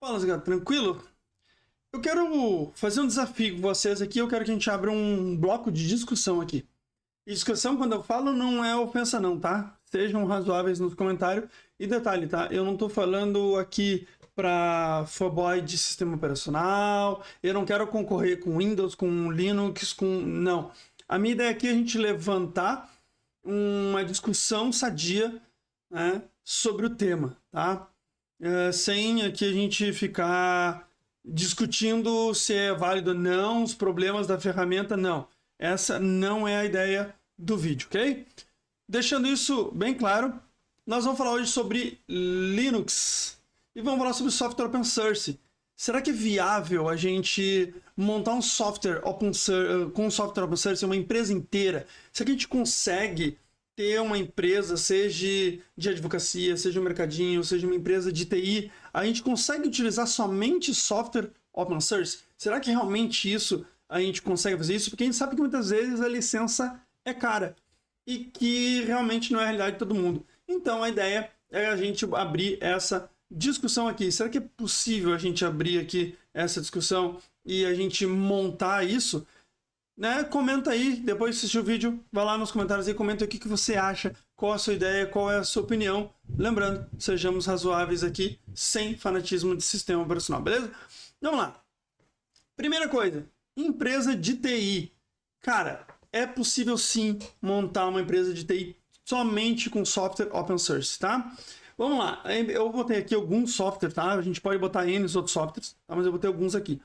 Fala, Zé, tranquilo? Eu quero fazer um desafio com vocês aqui, eu quero que a gente abra um bloco de discussão aqui. E discussão, quando eu falo, não é ofensa não, tá? Sejam razoáveis nos comentários. E detalhe, tá? Eu não tô falando aqui para fanboy de sistema operacional, eu não quero concorrer com Windows, com Linux, com... Não. A minha ideia aqui é a gente levantar uma discussão sadia, né, sobre o tema, tá? Sem aqui a gente ficar discutindo se é válido ou não, os problemas da ferramenta, não. Essa não é a ideia do vídeo, ok? Deixando isso bem claro, nós vamos falar hoje sobre Linux e vamos falar sobre software open source. Será que é viável a gente montar um software open source, com um software open source, uma empresa inteira? Será que a gente consegue ter uma empresa, seja de advocacia, seja um mercadinho, seja uma empresa de TI, a gente consegue utilizar somente software open source? Será que realmente isso a gente consegue fazer isso? Porque a gente sabe que muitas vezes a licença é cara e que realmente não é a realidade de todo mundo. Então a ideia é a gente abrir essa discussão aqui. Será que é possível a gente abrir aqui essa discussão e a gente montar isso? Né? Comenta aí, depois de assistir o vídeo, vai lá nos comentários e comenta o que você acha, qual a sua ideia, qual é a sua opinião. Lembrando, sejamos razoáveis aqui, sem fanatismo de sistema operacional, beleza? Vamos lá. Primeira coisa, empresa de TI. Cara, é possível sim montar uma empresa de TI somente com software open source, tá? Vamos lá, eu botei aqui alguns softwares, tá? A gente pode botar N outros softwares, tá? Mas eu botei alguns aqui.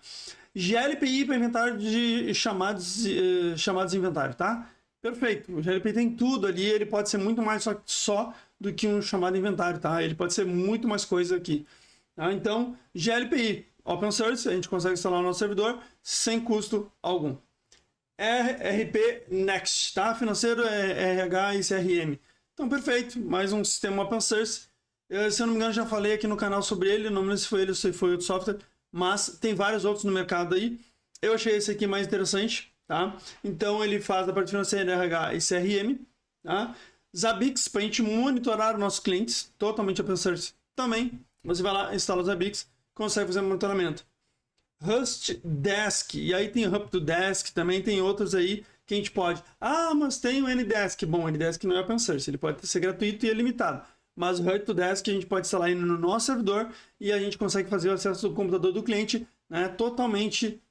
GLPI para inventário de chamados de inventário, tá? Perfeito. O GLPI tem tudo ali, ele pode ser muito mais só do que um chamado inventário, tá? Ele pode ser muito mais coisa aqui. Tá? Então, GLPI, open source, a gente consegue instalar no nosso servidor sem custo algum. RP Next, tá? Financeiro, RH e CRM. Então, perfeito. Mais um sistema open source. Se eu não me engano, já falei aqui no canal sobre ele, não me lembro se foi ele ou se foi outro software, mas tem vários outros no mercado aí. Eu achei esse aqui mais interessante, tá? Então ele faz a parte financeira, RH e CRM, tá? Zabbix, para a gente monitorar os nossos clientes, totalmente open source também. Você vai lá, instala o Zabbix, consegue fazer monitoramento. HostDesk, e aí tem HelpDesk, também tem outros aí que a gente pode... Ah, mas tem o Ndesk. Bom, o Ndesk não é open source, ele pode ser gratuito e ilimitado. Mas o HelpDesk a gente pode instalar ele no nosso servidor e a gente consegue fazer o acesso do computador do cliente, né, totalmente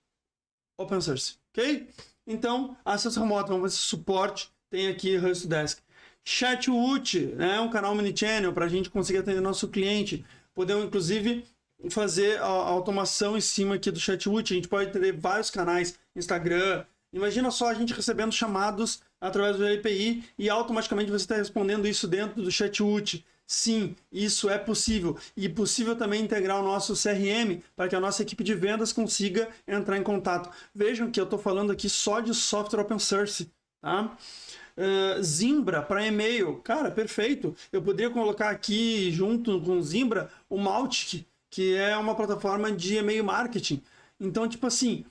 open source, ok? Então, acesso remoto, vamos fazer suporte, tem aqui o HelpDesk. Chatwood, né, um canal mini-channel para a gente conseguir atender nosso cliente. Podemos, inclusive, fazer a automação em cima aqui do Chatwood. A gente pode ter vários canais, Instagram. Imagina só a gente recebendo chamados através do API e automaticamente você está respondendo isso dentro do Chatwood. Sim, isso é possível. E possível também integrar o nosso CRM para que a nossa equipe de vendas consiga entrar em contato. Vejam que eu estou falando aqui só de software open source, tá? Zimbra para e-mail. Cara, perfeito. Eu poderia colocar aqui junto com o Zimbra o Mautic, que é uma plataforma de e-mail marketing. Então, tipo assim,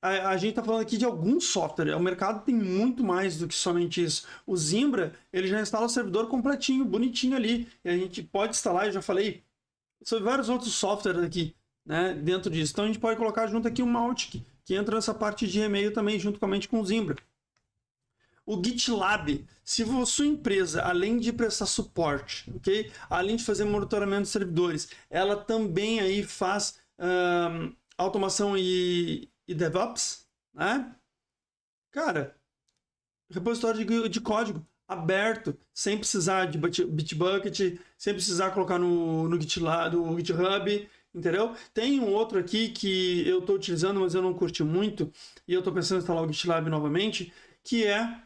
a gente está falando aqui de algum software, o mercado tem muito mais do que somente isso. O Zimbra, ele já instala o servidor completinho, bonitinho ali, e a gente pode instalar, eu já falei, sobre vários outros softwares aqui, né, dentro disso. Então a gente pode colocar junto aqui o Mautic, que entra nessa parte de e-mail também, juntamente com o Zimbra. O GitLab, se a sua empresa, além de prestar suporte, ok? Além de fazer monitoramento de servidores, ela também aí faz automação e DevOps, né? Cara, repositório de código aberto, sem precisar de Bitbucket, sem precisar colocar no GitHub, entendeu? Tem um outro aqui que eu estou utilizando, mas eu não curti muito, e eu estou pensando em instalar o GitLab novamente, que é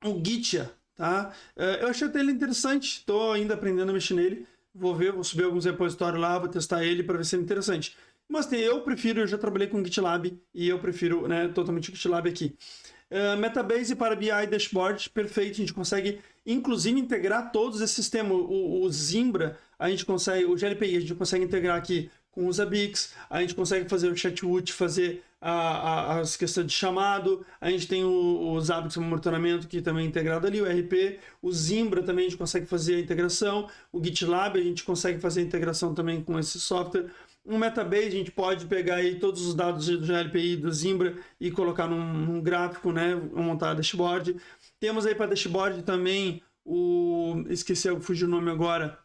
o Gitya, tá? Eu achei até ele interessante, estou ainda aprendendo a mexer nele, vou subir alguns repositórios lá, vou testar ele para ver se é interessante. Mas eu já trabalhei com GitLab e eu prefiro, né, totalmente o GitLab aqui. Metabase para BI Dashboard, perfeito, a gente consegue inclusive integrar todos esses sistemas. O Zimbra, a gente consegue, o GLPI, a gente consegue integrar aqui com o Zabbix, a gente consegue fazer o Chatwood, fazer as questões de chamado, a gente tem o Zabbix como monitoramento que também é integrado ali, o RP, o Zimbra também a gente consegue fazer a integração, o GitLab a gente consegue fazer a integração também com esse software, Um Metabase, a gente pode pegar aí todos os dados do GLPI, do Zimbra e colocar num gráfico, né? Montar dashboard. Temos aí para dashboard também esqueci, fugiu o nome agora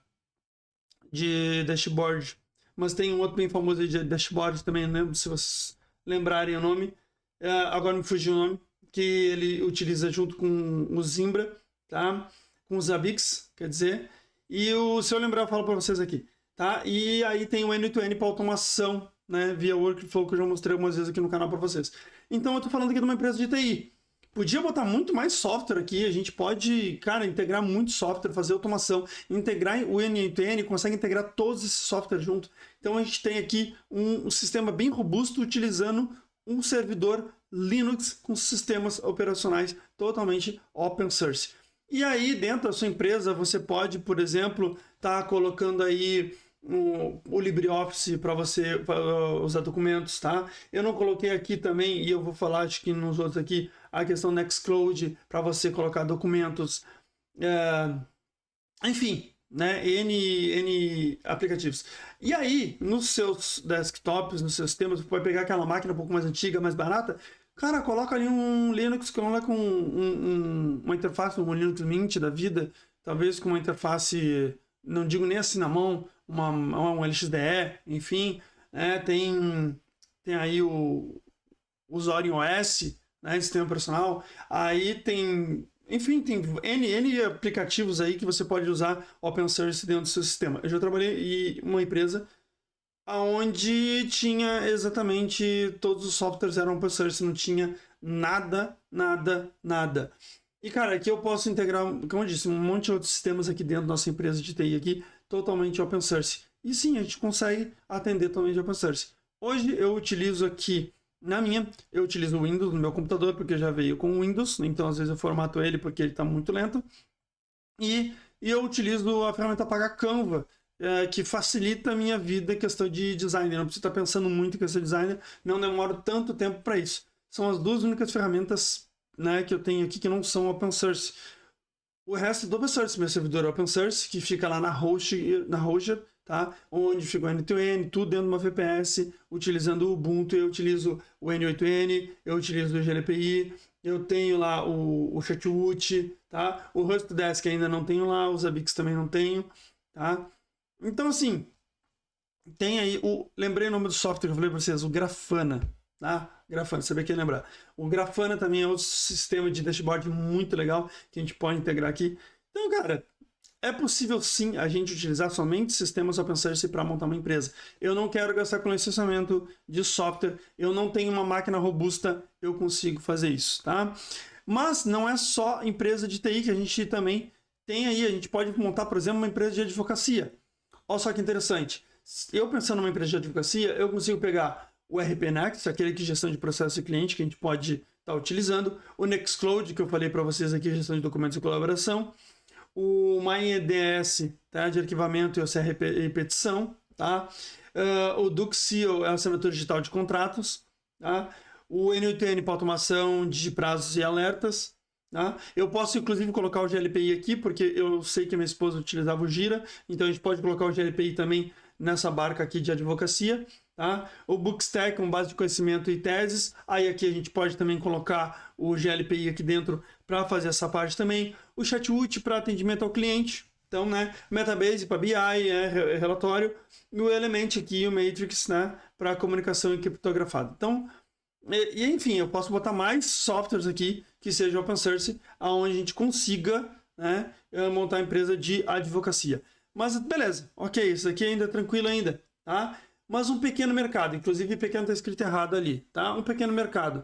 de dashboard, mas tem um outro bem famoso aí de dashboard também, não lembro se vocês lembrarem o nome. Agora me fugiu o nome, que ele utiliza junto com o Zimbra, tá? Com os Zabbix, quer dizer. E se eu lembrar, eu falo para vocês aqui. Tá? E aí tem o N2N para automação, né, via workflow, que eu já mostrei algumas vezes aqui no canal para vocês. Então eu estou falando aqui de uma empresa de TI. Podia botar muito mais software aqui, a gente pode, cara, integrar muito software, fazer automação, integrar o N2N, consegue integrar todos esses softwares junto. Então a gente tem aqui um sistema bem robusto utilizando um servidor Linux com sistemas operacionais totalmente open source. E aí, dentro da sua empresa, você pode, por exemplo, estar colocando aí o LibreOffice para você usar documentos, tá? Eu não coloquei aqui também, e eu vou falar, acho que nos outros aqui, a questão Nextcloud para você colocar documentos. Enfim, né? N aplicativos. E aí, nos seus desktops, nos seus sistemas, você pode pegar aquela máquina um pouco mais antiga, mais barata. Cara, coloca ali um Linux, coloca uma interface, um Linux Mint da vida, talvez com uma interface, não digo nem assim na mão, uma LXDE, enfim, né? Tem aí o Zorin OS, né? Sistema operacional, aí tem, enfim, tem N aplicativos aí que você pode usar open source dentro do seu sistema. Eu já trabalhei em uma empresa onde tinha exatamente todos os softwares eram open source, não tinha nada. E cara, aqui eu posso integrar, como eu disse, um monte de outros sistemas aqui dentro da nossa empresa de TI aqui, totalmente open source. E sim, a gente consegue atender totalmente open source. Hoje eu utilizo aqui, eu utilizo o Windows no meu computador, porque já veio com o Windows, então às vezes eu formato ele porque ele está muito lento. E eu utilizo a ferramenta paga Canva, que facilita a minha vida em questão de design. Eu não preciso estar pensando muito em questão de design, não demoro tanto tempo para isso. São as duas únicas ferramentas, né, que eu tenho aqui que não são open source. O resto é do open source, meu servidor é open source, que fica lá na Hosher, tá? Onde fica o N2N, tudo dentro de uma VPS, utilizando o Ubuntu. Eu utilizo o N8N, eu utilizo o GLPI, eu tenho lá o Chatwood, tá? O HostDesk ainda não tenho lá, os Zabbix também não tenho, tá? Então, assim, tem aí lembrei o nome do software que eu falei para vocês, o Grafana, tá? Grafana, sabia que ia lembrar. O Grafana também é outro sistema de dashboard muito legal que a gente pode integrar aqui. Então, cara, é possível sim a gente utilizar somente sistemas open source para montar uma empresa. Eu não quero gastar com licenciamento de software, eu não tenho uma máquina robusta, eu consigo fazer isso, tá? Mas não é só empresa de TI que a gente também tem aí, a gente pode montar, por exemplo, uma empresa de advocacia. Olha só que interessante. Eu pensando numa empresa de advocacia, eu consigo pegar o RP Next, aquele que gestão de processo de cliente que a gente pode estar utilizando, o Nextcloud, que eu falei para vocês aqui, gestão de documentos e colaboração, o MyEDS, tá, de arquivamento e OCR e petição, tá? O DuckSeal é a assinatura digital de contratos, tá? O N8N para automação de prazos e alertas. Tá? Eu posso inclusive colocar o GLPI aqui, porque eu sei que minha esposa utilizava o Gira, então a gente pode colocar o GLPI também nessa barca aqui de advocacia. Tá? O Bookstack com base de conhecimento e teses, aí aqui a gente pode também colocar o GLPI aqui dentro para fazer essa parte também. O Chatwood para atendimento ao cliente, então, né, Metabase para BI, relatório, e o Element aqui, o Matrix, né, para comunicação criptografada. Então, enfim, eu posso botar mais softwares aqui que sejam open source, aonde a gente consiga, né, montar empresa de advocacia. Mas beleza, ok, isso aqui ainda é tranquilo ainda, tá? Mas um pequeno mercado, inclusive pequeno está escrito errado ali, tá? Um pequeno mercado.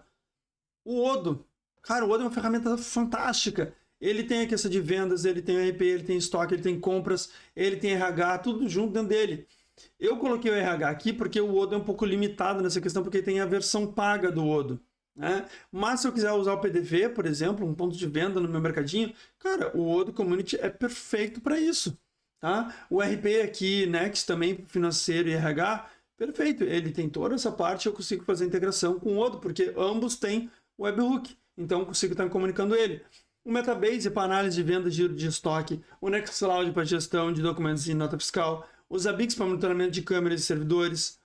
O Odoo, cara, o Odoo é uma ferramenta fantástica. Ele tem a questão de vendas, ele tem RP, ele tem estoque, ele tem compras, ele tem RH, tudo junto dentro dele. Eu coloquei o RH aqui porque o Odoo é um pouco limitado nessa questão, porque tem a versão paga do Odoo, né? Mas se eu quiser usar o PDV, por exemplo, um ponto de venda no meu mercadinho, cara, o Odoo Community é perfeito para isso, tá? O RP aqui, Next também, financeiro e RH, perfeito. Ele tem toda essa parte, eu consigo fazer integração com o Odoo, porque ambos têm webhook, então eu consigo estar comunicando ele. O Metabase para análise de venda, giro de estoque, o Nextcloud para gestão de documentos e nota fiscal, os Zabbix para monitoramento de câmeras e servidores,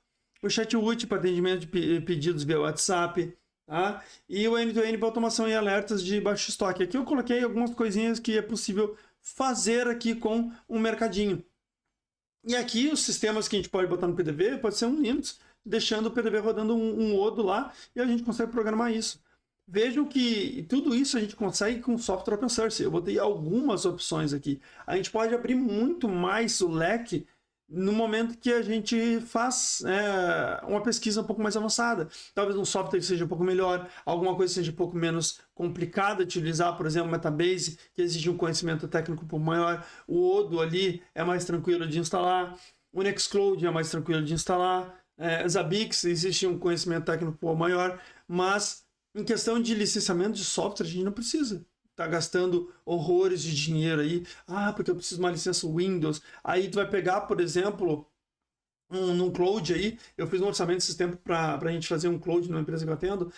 o chat útil para atendimento de pedidos via WhatsApp, tá? E o N2N para automação e alertas de baixo estoque. Aqui eu coloquei algumas coisinhas que é possível fazer aqui com um mercadinho. E aqui os sistemas que a gente pode botar no PDV pode ser um Linux, deixando o PDV rodando um Odo lá e a gente consegue programar isso. Vejam que tudo isso a gente consegue com software open source. Eu botei algumas opções aqui. A gente pode abrir muito mais o leque no momento que a gente faz uma pesquisa um pouco mais avançada. Talvez um software que seja um pouco melhor, alguma coisa que seja um pouco menos complicada de utilizar, por exemplo, Metabase, que exige um conhecimento técnico um pouco maior. O Odo ali é mais tranquilo de instalar. O Nextcloud é mais tranquilo de instalar. Zabbix existe um conhecimento técnico um pouco maior, mas em questão de licenciamento de software, a gente não precisa tá gastando horrores de dinheiro aí. Porque eu preciso de uma licença Windows. Aí tu vai pegar, por exemplo, num cloud aí. Eu fiz um orçamento esses tempos para a gente fazer um cloud numa empresa que eu atendo.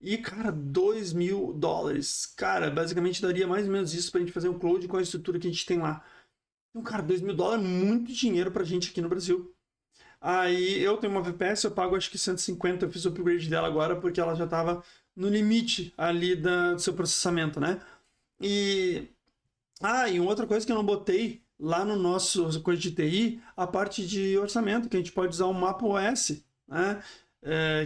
E, cara, $2.000. Cara, basicamente daria mais ou menos isso para a gente fazer um cloud com a estrutura que a gente tem lá. Então, cara, $2.000 é muito dinheiro para a gente aqui no Brasil. Aí eu tenho uma VPS, eu pago acho que 150. Eu fiz o upgrade dela agora porque ela já estava no limite ali do seu processamento, né? E uma outra coisa que eu não botei lá no nosso coisa de TI, a parte de orçamento, que a gente pode usar o MapOS, né?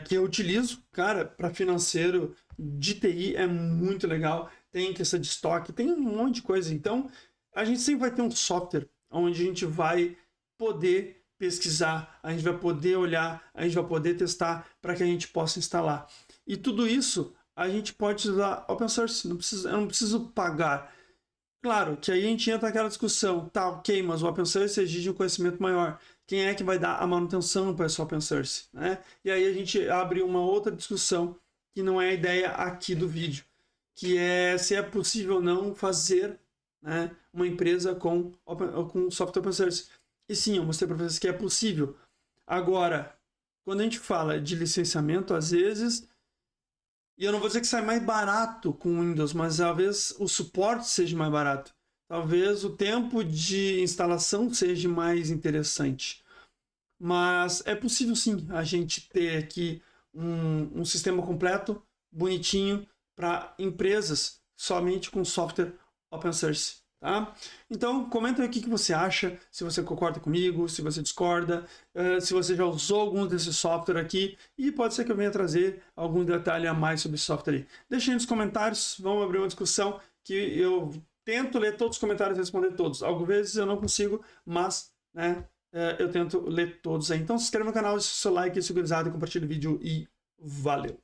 Que eu utilizo, cara, para financeiro de TI é muito legal. Tem questão de estoque, tem um monte de coisa. Então, a gente sempre vai ter um software onde a gente vai poder pesquisar, a gente vai poder olhar, a gente vai poder testar para que a gente possa instalar. E tudo isso a gente pode usar open source, eu não preciso pagar. Claro que aí a gente entra naquela discussão, tá, ok, mas o open source exige um conhecimento maior. Quem é que vai dar a manutenção para esse open source, né? E aí a gente abre uma outra discussão, que não é a ideia aqui do vídeo, que é se é possível ou não fazer, né, uma empresa com software open source. E sim, eu mostrei para vocês que é possível. Agora, quando a gente fala de licenciamento, às vezes... E eu não vou dizer que sai mais barato com o Windows, mas talvez o suporte seja mais barato. Talvez o tempo de instalação seja mais interessante. Mas é possível sim a gente ter aqui um sistema completo, bonitinho, para empresas somente com software open source. Tá? Então, comenta aí o que você acha, se você concorda comigo, se você discorda, se você já usou algum desses software aqui, e pode ser que eu venha trazer algum detalhe a mais sobre software aí. Deixa aí nos comentários, vamos abrir uma discussão que eu tento ler todos os comentários e responder todos. Algumas vezes eu não consigo, mas eu tento ler todos aí. Então se inscreva no canal, deixa o seu like, segurizado, compartilha o vídeo e valeu!